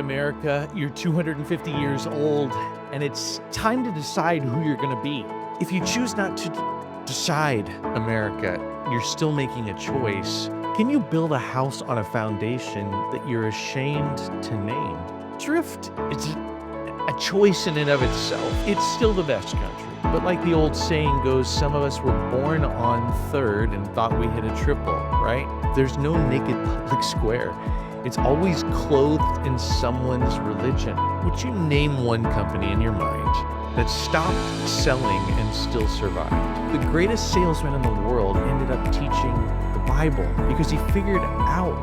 America, you're 250 years old, and it's time to decide who you're going to be. If you choose not to decide, America, you're still making a choice. Can you build a house on a foundation that you're ashamed to name? Drift is a choice in and of itself. It's still the best country. But like the old saying goes, some of us were born on third and thought we hit a triple, right? There's no naked public square. It's always clothed in someone's religion. Would you name one company in your mind that stopped selling and still survived? The greatest salesman in the world ended up teaching the Bible because he figured out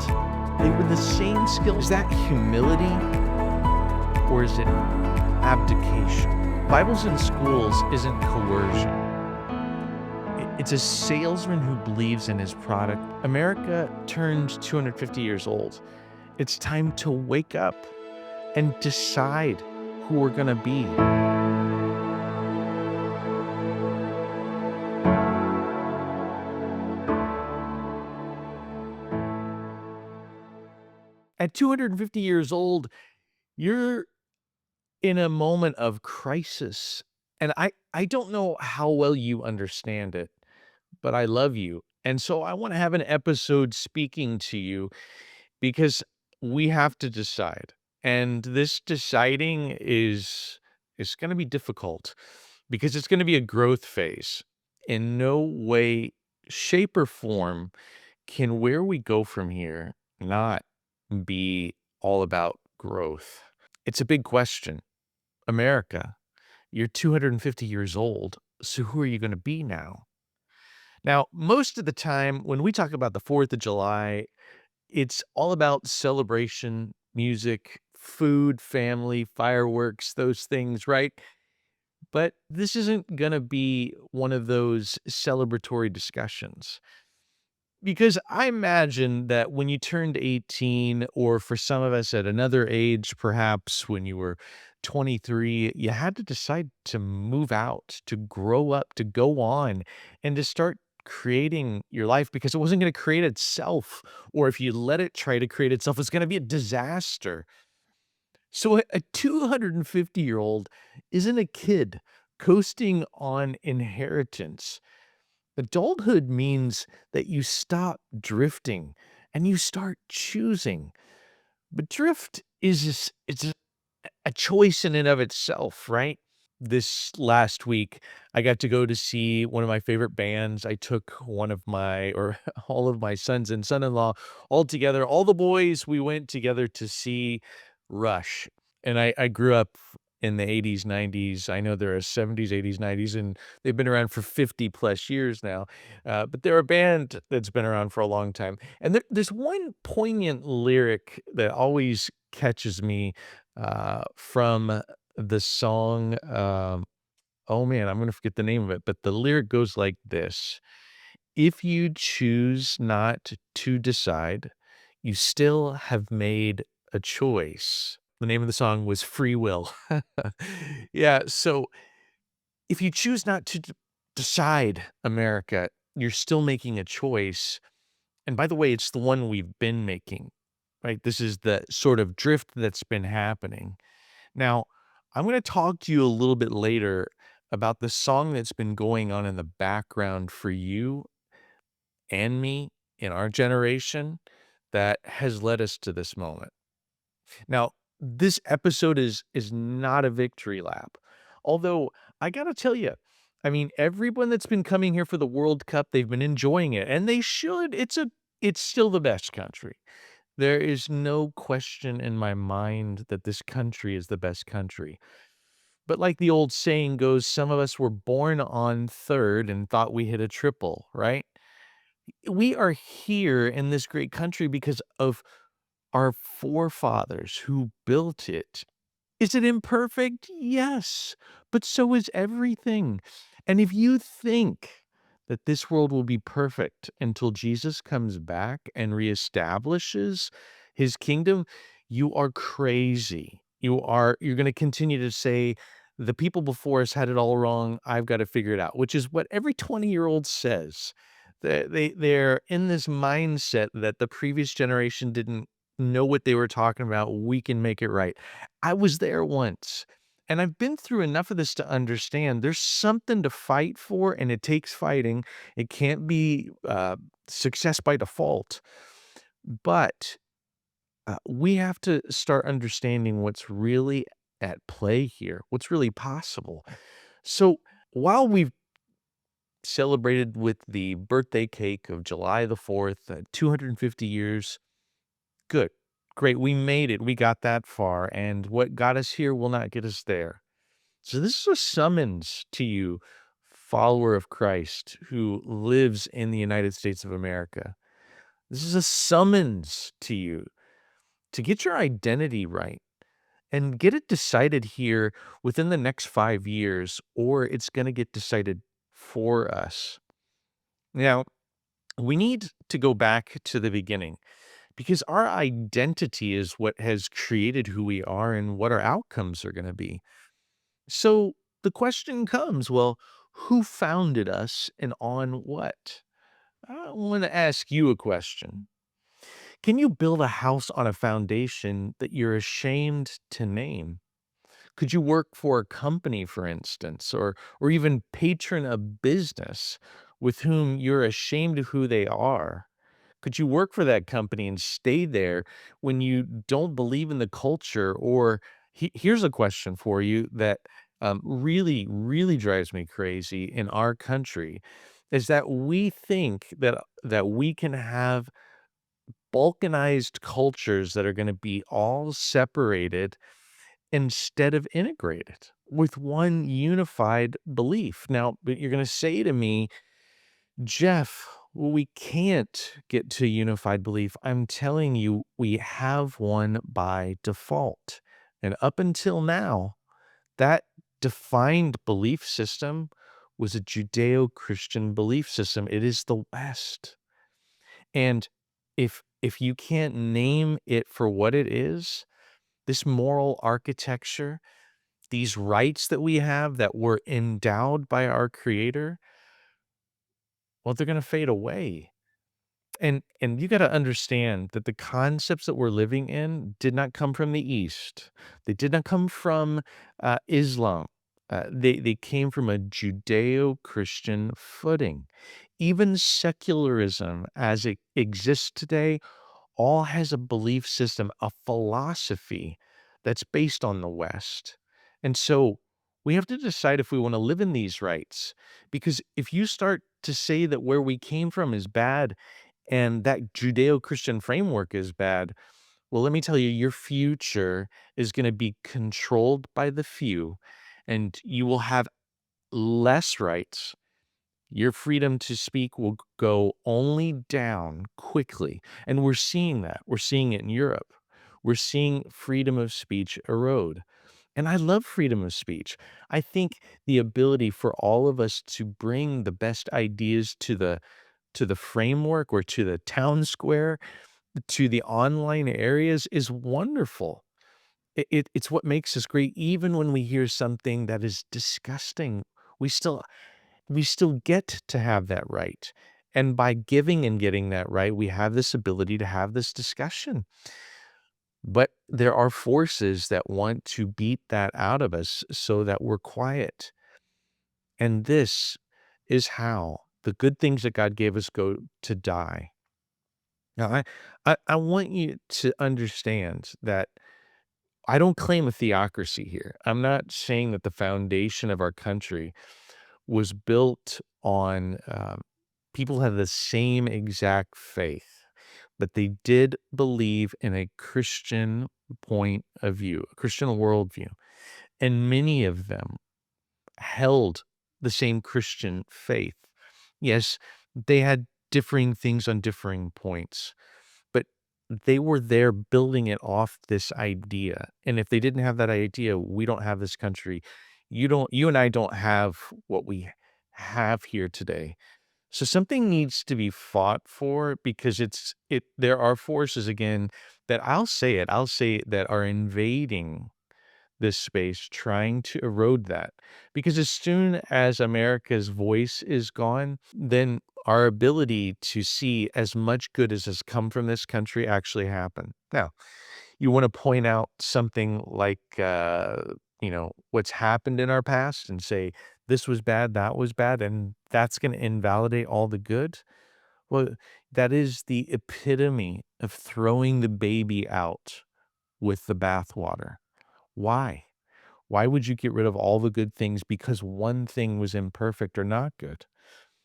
they were the same skills. Is that humility or is it abdication? Bibles in schools isn't coercion. It's a salesman who believes in his product. America turned 250 years old. It's time to wake up and decide who we're going to be. At 250 years old, you're in a moment of crisis. And I don't know how well you understand it, but I love you. And so I want to have an episode speaking to you because we have to decide. And this deciding is going to be difficult because it's going to be a growth phase. In no way, shape, or form can where we go from here not be all about growth. It's a big question. America, you're 250 years old, so who are you going to be now? Now, most of the time when we talk about the 4th of July, it's all about celebration, music, food, family, fireworks, those things, right? But this isn't going to be one of those celebratory discussions. Because I imagine that when you turned 18, or for some of us at another age, perhaps when you were 23, you had to decide to move out, to grow up, to go on, and to start creating your life because it wasn't going to create itself. Or if you let it try to create itself, it's going to be a disaster. So a 250-year-old isn't a kid coasting on inheritance. Adulthood means that you stop drifting and you start choosing. But drift is it's a choice in and of itself, right? This last week, I got to go to see one of my favorite bands. I took one of my, or all of my sons and son-in-law all together. All the boys, we went together to see Rush. And I grew up in the 80s, 90s. I know there are 70s, 80s, 90s, and they've been around for 50 plus years now. But they're a band that's been around for a long time. And there's one poignant lyric that always catches me from the song. Oh man, I'm gonna forget the name of it, but the lyric goes like this: "If you choose not to decide, you still have made a choice." The name of the song was Free Will. Yeah, so if you choose not to decide, America, you're still making a choice. And by the way, it's the one we've been making, right? This is the sort of drift that's been happening. Now, I'm going to talk to you a little bit later about the song that's been going on in the background for you and me in our generation that has led us to this moment. Now, this episode is not a victory lap. Although I got to tell you, I mean, everyone that's been coming here for the World Cup, they've been enjoying it and they should. It's still the best country. There is no question in my mind that this country is the best country. But like the old saying goes, some of us were born on third and thought we hit a triple, right? We are here in this great country because of our forefathers who built it. Is it imperfect? Yes, but so is everything. And if you think that this world will be perfect until Jesus comes back and reestablishes his kingdom, you are crazy. You're going to continue to say the people before us had it all wrong. I've got to figure it out, which is what every 20-year-old says. They're in this mindset that the previous generation didn't know what they were talking about. We can make it right. I was there once, and I've been through enough of this to understand there's something to fight for, and it takes fighting. It can't be success by default, but we have to start understanding what's really at play here, what's really possible. So while we've celebrated with the birthday cake of July the 4th, 250 years, good, great, we made it, we got that far, and what got us here will not get us there. So this is a summons to you, follower of Christ who lives in the United States of America. This is a summons to you to get your identity right and get it decided here within the next 5 years, or it's going to get decided for us. Now, we need to go back to the beginning because our identity is what has created who we are and what our outcomes are going to be. So the question comes, well, who founded us and on what? I want to ask you a question. Can you build a house on a foundation that you're ashamed to name? Could you work for a company, for instance, or even patron a business with whom you're ashamed of who they are? Could you work for that company and stay there when you don't believe in the culture? Or here's a question for you that really, really drives me crazy in our country is that we think that we can have balkanized cultures that are going to be all separated instead of integrated with one unified belief. Now, but you're going to say to me, Jeff, we can't get to unified belief. I'm telling you, we have one by default. And up until now, that defined belief system was a Judeo-Christian belief system. It is the West. And if you can't name it for what it is, this moral architecture, these rights that we have that were endowed by our creator, well, they're going to fade away. And you got to understand that the concepts that we're living in did not come from the East. They did not come from Islam. They came from a Judeo-Christian footing. Even secularism, as it exists today, all has a belief system, a philosophy that's based on the West. And so we have to decide if we want to live in these rights. Because if you start to say that where we came from is bad and that Judeo-Christian framework is bad, well, let me tell you, your future is going to be controlled by the few, and you will have less rights. Your freedom to speak will go only down quickly. And we're seeing that. We're seeing it in Europe. We're seeing freedom of speech erode. And I love freedom of speech. I think the ability for all of us to bring the best ideas to the framework or to the town square, to the online areas is wonderful. It's what makes us great. Even when we hear something that is disgusting, we still we still get to have that right. And by giving and getting that right, we have this ability to have this discussion. But there are forces that want to beat that out of us so that we're quiet. And this is how the good things that God gave us go to die. Now, I want you to understand that I don't claim a theocracy here. I'm not saying that the foundation of our country was built on people have the same exact faith, but they did believe in a Christian point of view, a Christian worldview. And many of them held the same Christian faith. Yes, they had differing things on differing points, but they were there building it off this idea. And if they didn't have that idea, we don't have this country. You and I don't have what we have here today. So something needs to be fought for because there are forces again that I'll say it that are invading this space, trying to erode that. Because as soon as America's voice is gone, then our ability to see as much good as has come from this country actually happen. Now, you want to point out something like, what's happened in our past and say, this was bad, that was bad, and that's going to invalidate all the good. Well, that is the epitome of throwing the baby out with the bathwater. Why? Why would you get rid of all the good things because one thing was imperfect or not good?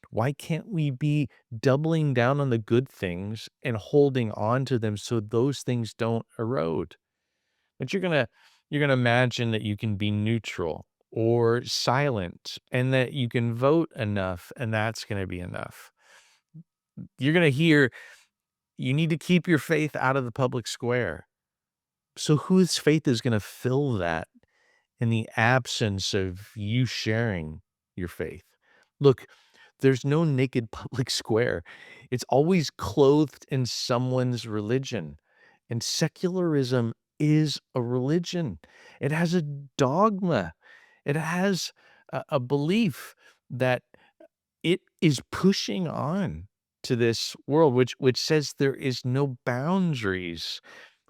Why can't we be doubling down on the good things and holding on to them so those things don't erode? But you're gonna imagine that you can be neutral or silent and that you can vote enough and that's gonna be enough. You're gonna hear you need to keep your faith out of the public square. So whose faith is gonna fill that in the absence of you sharing your faith? Look, there's no naked public square. It's always clothed in someone's religion. And secularism is a religion. It has a dogma. It has a belief that it is pushing on to this world, which says there is no boundaries.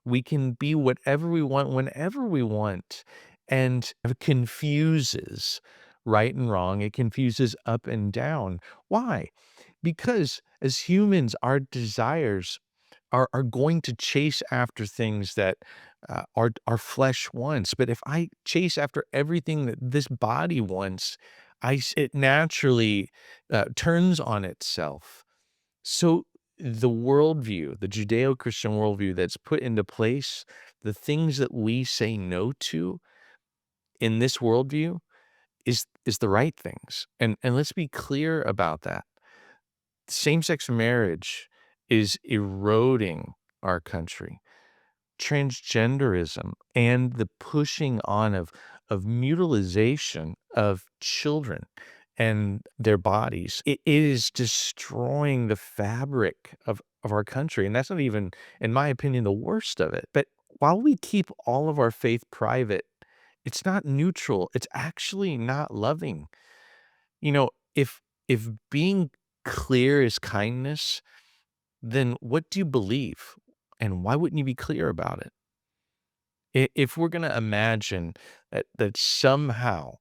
We can be whatever we want whenever we want, and it confuses right and wrong. It confuses up and down. Why? Because as humans, our desires are going to chase after things that our flesh wants. But if I chase after everything that this body wants, it naturally turns on itself. So the worldview, the Judeo-Christian worldview that's put into place, the things that we say no to in this worldview is the right things. And let's be clear about that. Same-sex marriage is eroding our country. Transgenderism and the pushing on of mutilization of children and their bodies, it is destroying the fabric of our country, and that's not even, in my opinion, the worst of it. But while we keep all of our faith private, it's not neutral, it's actually not loving. You know, if being clear is kindness, then what do you believe? And why wouldn't you be clear about it? If we're gonna imagine that somehow,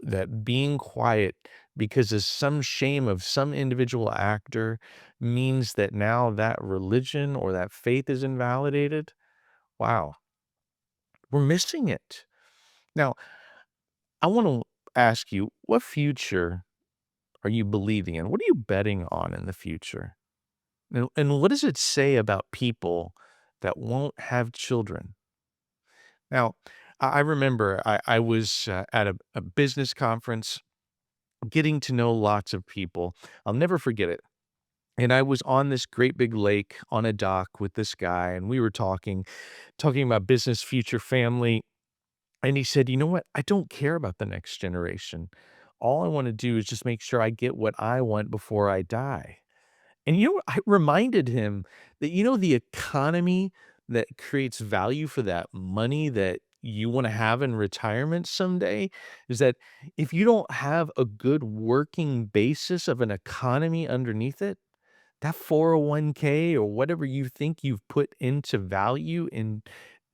that being quiet because of some shame of some individual actor means that now that religion or that faith is invalidated, wow, we're missing it. Now, I wanna ask you, what future are you believing in? What are you betting on in the future? And what does it say about people that won't have children? Now, I remember I was at a business conference getting to know lots of people. I'll never forget it. And I was on this great big lake on a dock with this guy, and we were talking about business, future family. And he said, "You know what? I don't care about the next generation. All I want to do is just make sure I get what I want before I die." And I reminded him that, the economy that creates value for that money that you wanna have in retirement someday is that if you don't have a good working basis of an economy underneath it, that 401k or whatever you think you've put into value and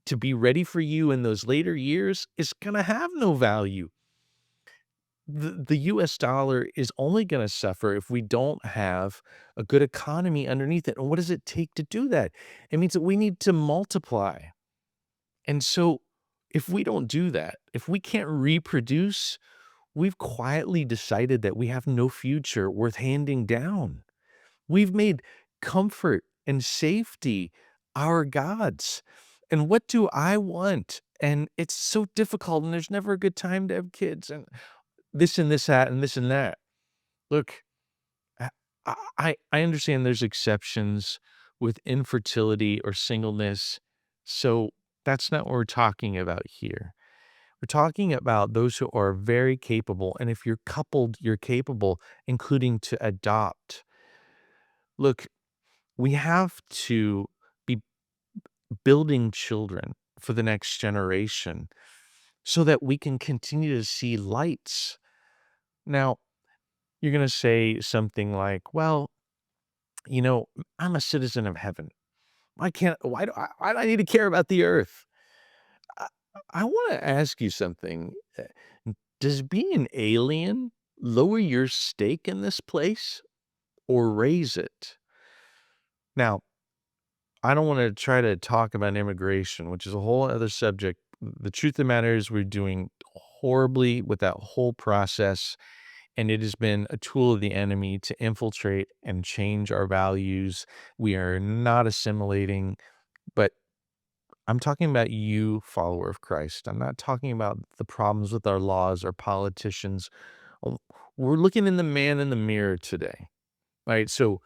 to be ready for you in those later years is gonna have no value. The US dollar is only gonna suffer if we don't have a good economy underneath it, and what does it take to do that? It means that we need to multiply, and so, if we don't do that, if we can't reproduce, we've quietly decided that we have no future worth handing down. We've made comfort and safety our gods, and what do I want? And it's so difficult, and there's never a good time to have kids, and this and this, that, and this and that. Look, I I understand there's exceptions with infertility or singleness, so that's not what we're talking about here. We're talking about those who are very capable, and if you're coupled, you're capable, including to adopt. Look, we have to be building children for the next generation. so that we can continue to see lights. Now, you're going to say something like, well, I'm a citizen of heaven. Why do I need to care about the earth? I, I want to ask you something. Does being an alien lower your stake in this place or raise it? Now, I don't want to try to talk about immigration, which is a whole other subject. The truth of the matter is we're doing horribly with that whole process, and it has been a tool of the enemy to infiltrate and change our values. We are not assimilating, but I'm talking about you, follower of Christ. I'm not talking about the problems with our laws or politicians. Oh, we're looking in the man in the mirror today, right? So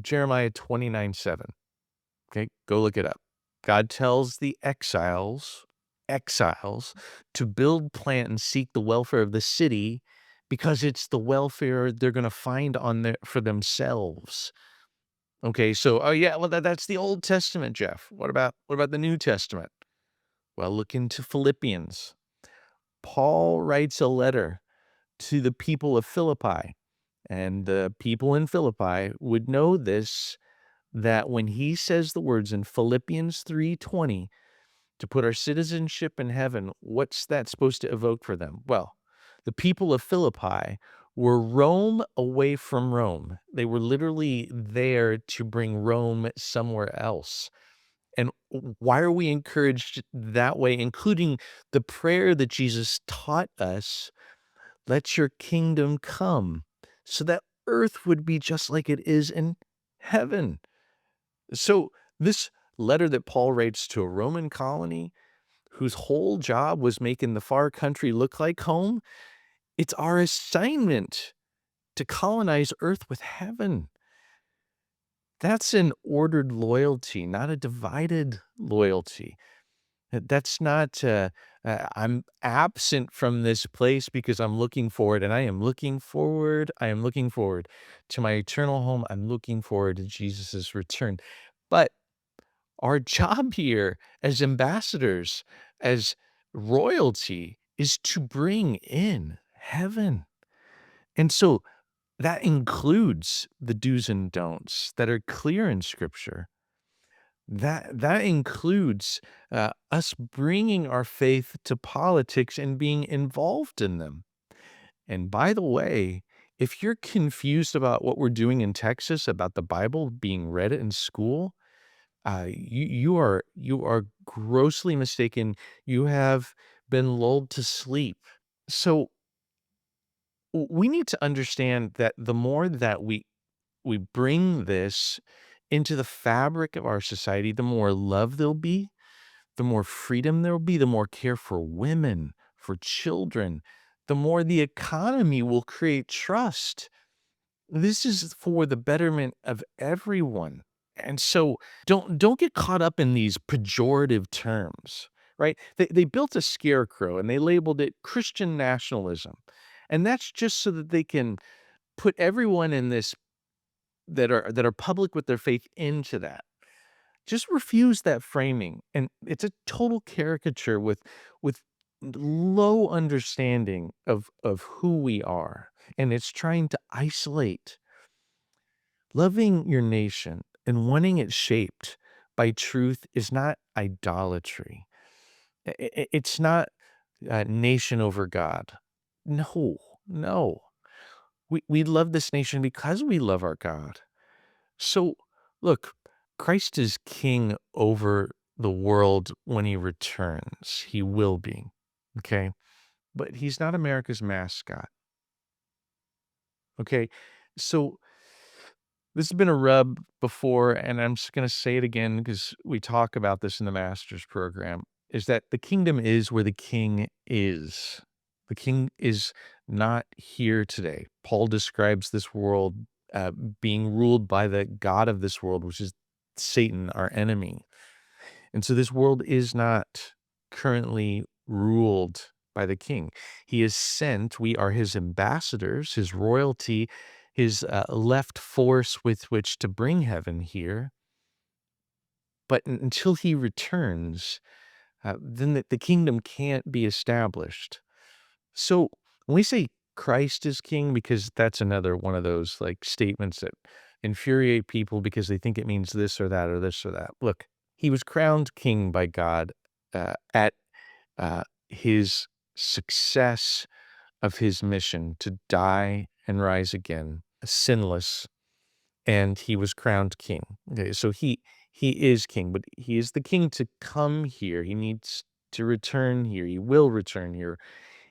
Jeremiah 29:7. Okay, go look it up. God tells the exiles to build, plant, and seek the welfare of the city because it's the welfare they're going to find on there for themselves. Okay, so oh yeah, well that's the Old Testament, Jeff. What about the New Testament? Well, look into Philippians. Paul writes a letter to the people of Philippi, and the people in Philippi would know this, that when he says the words in Philippians 3:20 to put our citizenship in heaven, what's that supposed to evoke for them? Well, the people of Philippi were Rome away from Rome. They were literally there to bring Rome somewhere else. And why are we encouraged that way, including the prayer that Jesus taught us, let your kingdom come, so that earth would be just like it is in heaven. So this letter that Paul writes to a Roman colony whose whole job was making the far country look like home, it's our assignment to colonize earth with heaven. That's an ordered loyalty, not a divided loyalty. That's not, I'm absent from this place because I'm looking forward, and I am looking forward to my eternal home. I'm looking forward to Jesus' return. But our job here as ambassadors, as royalty, is to bring in heaven. And so that includes the do's and don'ts that are clear in Scripture. That includes us bringing our faith to politics and being involved in them. And by the way, if you're confused about what we're doing in Texas about the Bible being read in school, you are grossly mistaken. You have been lulled to sleep. So we need to understand that the more that we bring this into the fabric of our society, the more love there'll be, the more freedom there'll be, the more care for women, for children, the more the economy will create trust. This is for the betterment of everyone. And so don't get caught up in these pejorative terms, right? They built a scarecrow and they labeled it Christian nationalism. And that's just so that they can put everyone in this that are public with their faith into that. Just refuse that framing. And it's a total caricature with low understanding of who we are. And it's trying to isolate. Loving your nation and wanting it shaped by truth is not idolatry. It's not nation over God. No, no. We love this nation because we love our God. So, look, Christ is king over the world when he returns. He will be. Okay. But he's not America's mascot. Okay. So, this has been a rub before, and I'm just going to say it again because we talk about this in the master's program, is that the kingdom is where the king is. The king is not here today. Paul describes this world being ruled by the God of this world, which is Satan, our enemy. And so this world is not currently ruled by the king. He is sent. We are his ambassadors, his royalty, his left force with which to bring heaven here. But until he returns, then the kingdom can't be established. So when we say Christ is king, because that's another one of those like statements that infuriate people because they think it means this or that or this or that. Look, he was crowned king by God at his success of his mission to die and rise again, sinless, and he was crowned king. Okay, so he is king, but he is the king to come here. He needs to return here. He will return here,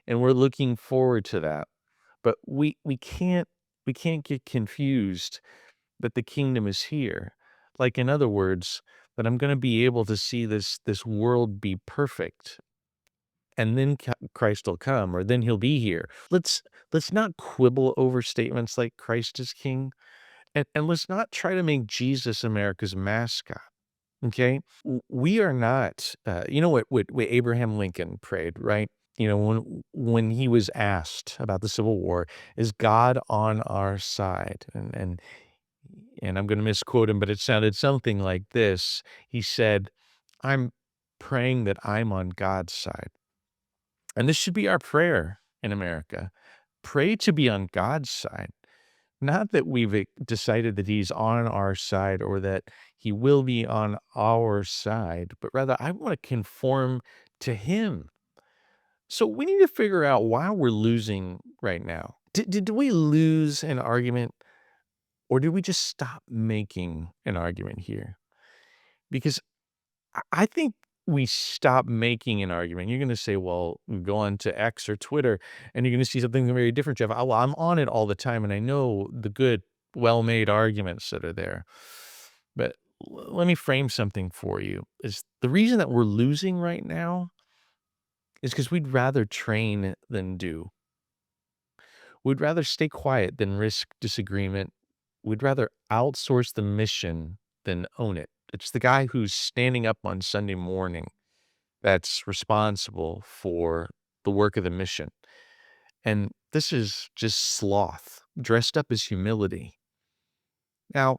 and we're looking forward to that. But we can't get confused that the kingdom is here. Like in other words, that I'm going to be able to see this world be perfect, and then Christ will come, or then he'll be here. Let's not quibble over statements like Christ is king, and let's not try to make Jesus America's mascot. Okay, we are not. You know what Abraham Lincoln prayed, right? You know, when he was asked about the Civil War, is God on our side? And I'm going to misquote him, but it sounded something like this. He said, "I'm praying that I'm on God's side." And this should be our prayer in America. Pray to be on God's side. Not that we've decided that he's on our side or that he will be on our side, but rather I want to conform to him. So we need to figure out why we're losing right now. Did we lose an argument, or did we just stop making an argument here? Because I think we stop making an argument. You're gonna say, "Well, go on to X or Twitter, and you're gonna see something very different, Jeff." Well, I'm on it all the time, and I know the good, well-made arguments that are there. But let me frame something for you. Is the reason that we're losing right now is because 'cause we'd rather train than do. We'd rather stay quiet than risk disagreement. We'd rather outsource the mission than own it. It's the guy who's standing up on Sunday morning that's responsible for the work of the mission. And this is just sloth dressed up as humility. Now,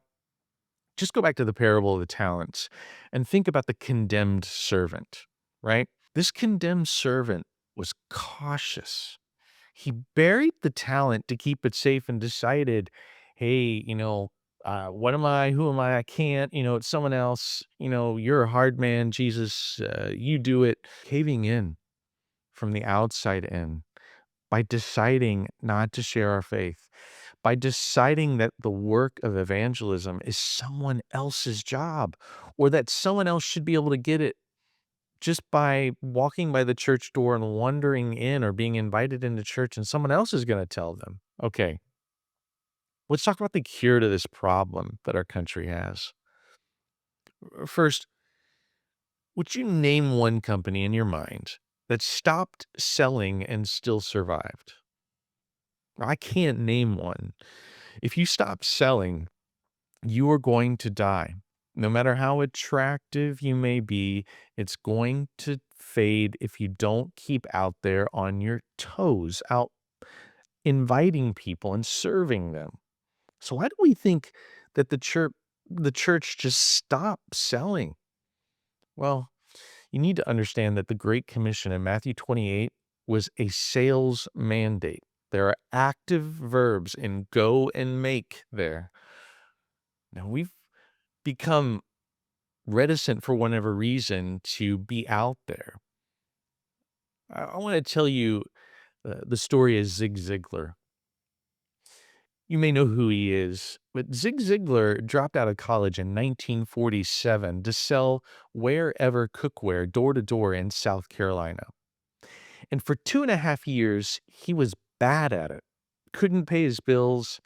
just go back to the parable of the talents and think about the condemned servant, right? This condemned servant was cautious. He buried the talent to keep it safe and decided, hey, what am I? Who am I? I can't. It's someone else. You're a hard man, Jesus. You do it. Caving in from the outside in by deciding not to share our faith, by deciding that the work of evangelism is someone else's job, or that someone else should be able to get it just by walking by the church door and wandering in or being invited into church, and someone else is going to tell them. Okay, let's talk about the cure to this problem that our country has. First, would you name one company in your mind that stopped selling and still survived? I can't name one. If you stop selling, you are going to die. No matter how attractive you may be, it's going to fade if you don't keep out there on your toes, out inviting people and serving them. So why do we think that the church just stopped selling? Well, you need to understand that the Great Commission in Matthew 28 was a sales mandate. There are active verbs in go and make there. Now we've become reticent for whatever reason to be out there. I want to tell you the story of Zig Ziglar. You may know who he is, but Zig Ziglar dropped out of college in 1947 to sell wherever cookware door to door in South Carolina. And for 2.5 years, he was bad at it, couldn't pay his bills,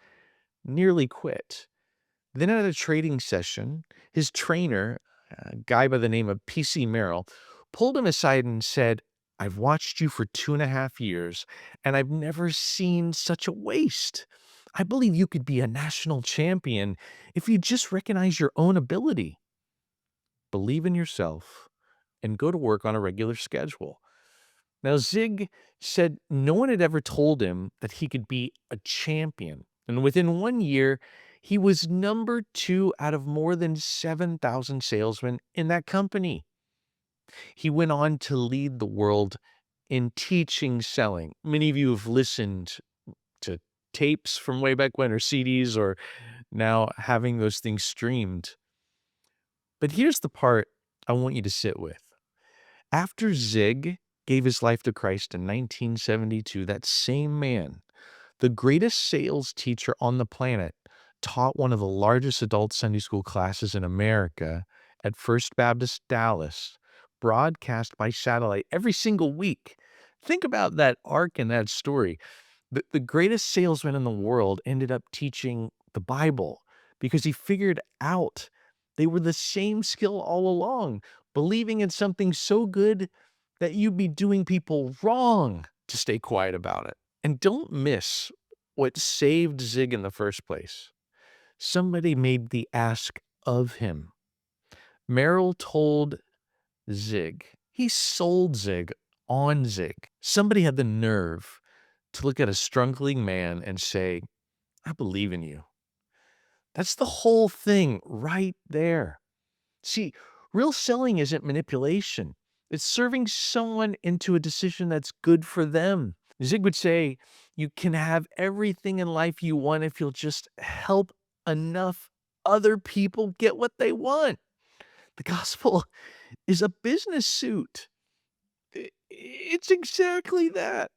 nearly quit. Then at a trading session, his trainer, a guy by the name of PC Merrill, pulled him aside and said, "I've watched you for 2.5 years, and I've never seen such a waste. I believe you could be a national champion if you just recognize your own ability. Believe in yourself and go to work on a regular schedule." Now, Zig said no one had ever told him that he could be a champion. And within 1 year, he was number 2 out of more than 7,000 salesmen in that company. He went on to lead the world in teaching selling. Many of you have listened to tapes from way back when, or CDs, or now having those things streamed. But here's the part I want you to sit with. After Zig gave his life to Christ in 1972, that same man, the greatest sales teacher on the planet, taught one of the largest adult Sunday school classes in America at First Baptist Dallas, broadcast by satellite every single week. Think about that arc in that story. The greatest salesman in the world ended up teaching the Bible because he figured out they were the same skill all along, believing in something so good that you'd be doing people wrong to stay quiet about it. And don't miss what saved Zig in the first place. Somebody made the ask of him. Merrill told Zig. He sold Zig on Zig. Somebody had the nerve to look at a struggling man and say, I believe in you. That's the whole thing right there. See, real selling isn't manipulation. It's serving someone into a decision that's good for them. Zig would say, you can have everything in life you want if you'll just help enough other people get what they want. The gospel is a business suit. It's exactly that.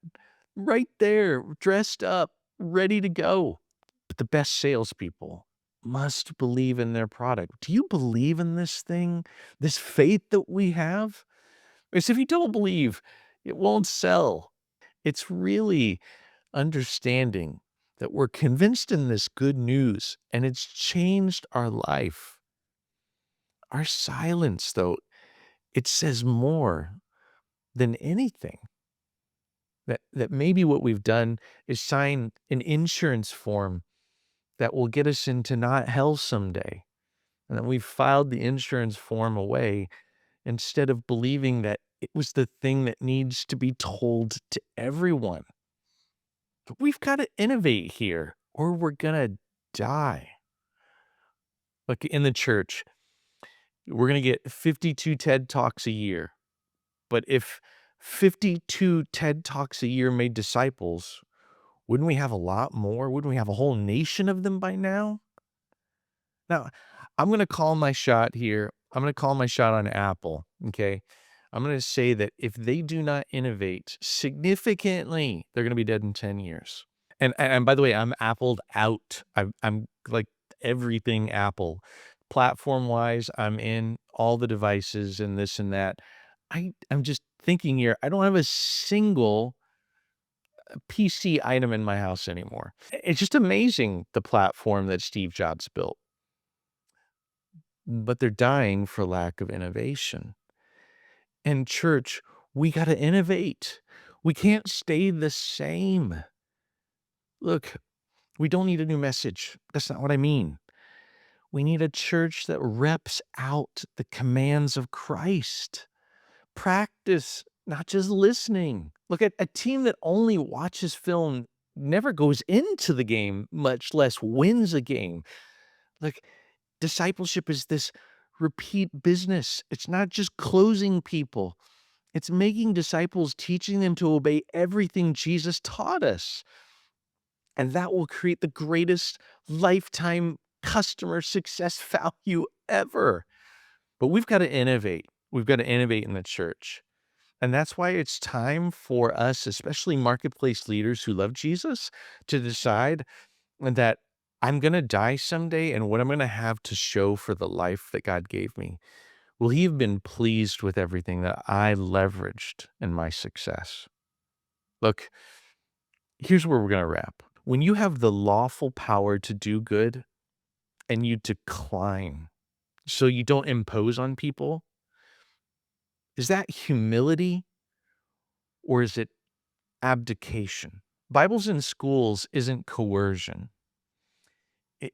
Right there, dressed up, ready to go. But the best salespeople must believe in their product. Do you believe in this thing, this faith that we have? Because if you don't believe, it won't sell. It's really understanding that we're convinced in this good news and it's changed our life. Our silence, though, it says more than anything. That maybe what we've done is sign an insurance form that will get us into not hell someday. And then we've filed the insurance form away instead of believing that it was the thing that needs to be told to everyone. But we've got to innovate here or we're going to die. Look, in the church, we're going to get 52 TED Talks a year. But if 52 TED Talks a year made disciples, wouldn't we have a lot more? Wouldn't we have a whole nation of them by now? Now, I'm going to call my shot here. I'm going to call my shot on Apple, okay? I'm going to say that if they do not innovate significantly, they're going to be dead in 10 years. And by the way, I'm Appled out. I'm like everything Apple. Platform-wise, I'm in all the devices and this and that. I'm just thinking here, I don't have a single PC item in my house anymore. It's just amazing the platform that Steve Jobs built. But they're dying for lack of innovation. And church, we got to innovate. We can't stay the same. Look, we don't need a new message. That's not what I mean. We need a church that reps out the commands of Christ. Practice, not just listening. Look, at a team that only watches film never goes into the game, much less wins a game. Like, discipleship is this repeat business. It's not just closing people. It's making disciples, teaching them to obey everything Jesus taught us. And that will create the greatest lifetime customer success value ever. But we've got to innovate. We've got to innovate in the church. And that's why it's time for us, especially marketplace leaders who love Jesus, to decide that I'm going to die someday, and what I'm going to have to show for the life that God gave me. Will He have been pleased with everything that I leveraged in my success? Look, here's where we're going to wrap. When you have the lawful power to do good and you decline so you don't impose on people, is that humility or is it abdication? Bibles in schools isn't coercion.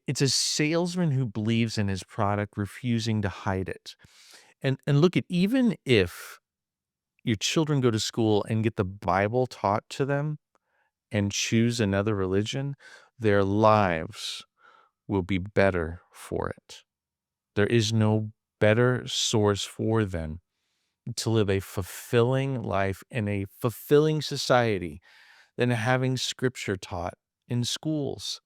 It's a salesman who believes in his product, refusing to hide it. And look at, even if your children go to school and get the Bible taught to them and choose another religion, their lives will be better for it. There is no better source for them to live a fulfilling life in a fulfilling society than having scripture taught in schools.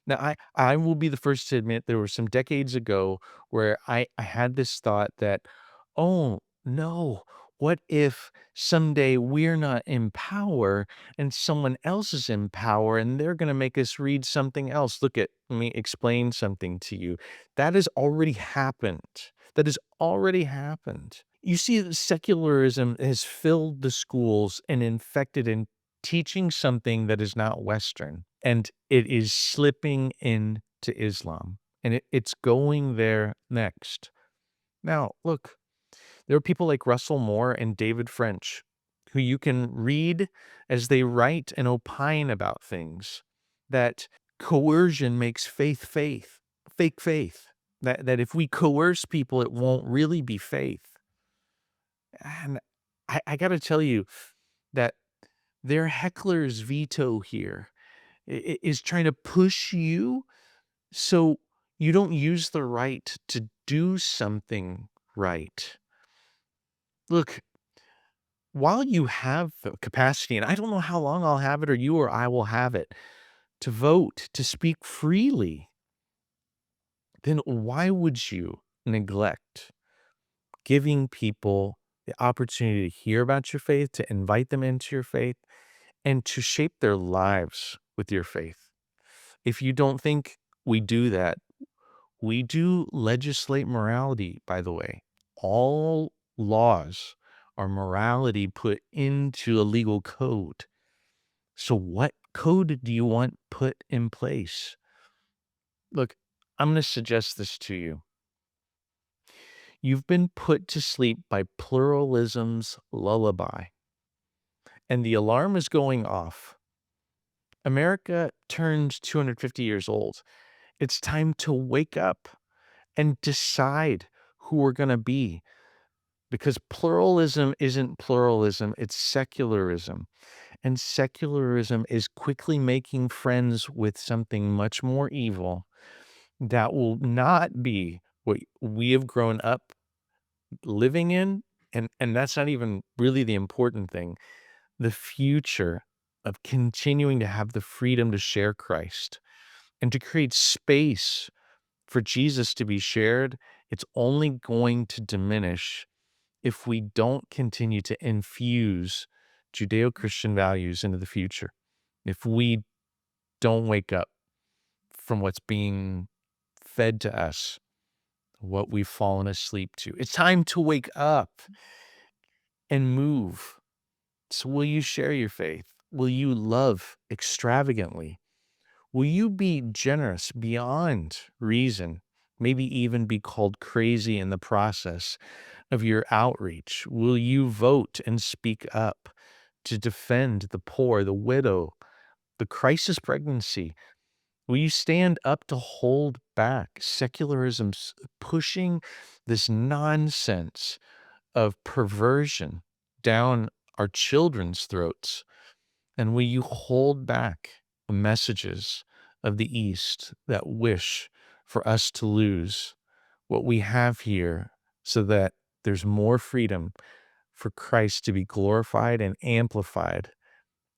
Now, I will be the first to admit there were some decades ago where I had this thought that, oh, no, what if someday we're not in power and someone else is in power and they're going to make us read something else? Let me explain something to you. That has already happened. That has already happened. You see, secularism has filled the schools and infected in teaching something that is not Western, and it is slipping into Islam, and it's going there next. Now, look, there are people like Russell Moore and David French who you can read as they write and opine about things that coercion makes fake faith. That if we coerce people, it won't really be faith. And I got to tell you that their heckler's veto here is trying to push you so you don't use the right to do something right. Look, while you have the capacity, and I don't know how long I'll have it or you or I will have it, to vote, to speak freely, then why would you neglect giving people the opportunity to hear about your faith, to invite them into your faith, and to shape their lives with your faith? If you don't think we do that, we do legislate morality, by the way. All laws are morality put into a legal code. So what code do you want put in place? Look, I'm going to suggest this to you. You've been put to sleep by pluralism's lullaby, and the alarm is going off. America turns 250 years old. It's time to wake up and decide who we're going to be, because pluralism isn't pluralism, it's secularism. And secularism is quickly making friends with something much more evil that will not be what we have grown up living in. And that's not even really the important thing. The future of continuing to have the freedom to share Christ and to create space for Jesus to be shared, it's only going to diminish if we don't continue to infuse Judeo-Christian values into the future. If we don't wake up from what's being fed to us, what we've fallen asleep to. It's time to wake up and move. So will you share your faith? Will you love extravagantly? Will you be generous beyond reason? Maybe even be called crazy in the process of your outreach? Will you vote and speak up to defend the poor, the widow, the crisis pregnancy? Will you stand up to hold back secularism's pushing this nonsense of perversion down our children's throats? And will you hold back the messages of the East that wish for us to lose what we have here so that there's more freedom for Christ to be glorified and amplified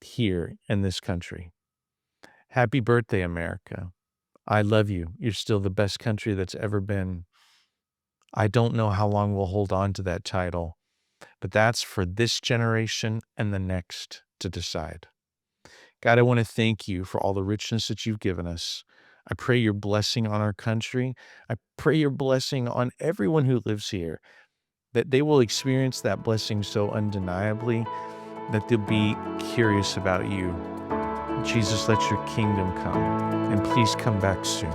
here in this country? Happy birthday, America. I love you. You're still the best country that's ever been. I don't know how long we'll hold on to that title, but that's for this generation and the next to decide. God, I want to thank you for all the richness that you've given us. I pray your blessing on our country. I pray your blessing on everyone who lives here, that they will experience that blessing so undeniably that they'll be curious about you. Jesus, let your kingdom come, and please come back soon.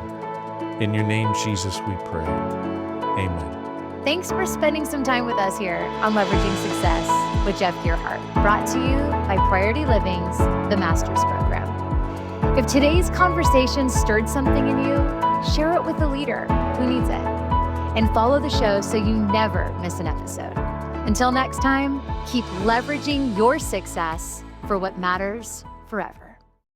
In your name, Jesus, we pray. Amen. Thanks for spending some time with us here on Leveraging Success with Jeff Gerhardt, brought to you by Priority Living's The Masters Program. If today's conversation stirred something in you, share it with a leader who needs it. And follow the show so you never miss an episode. Until next time, keep leveraging your success for what matters forever.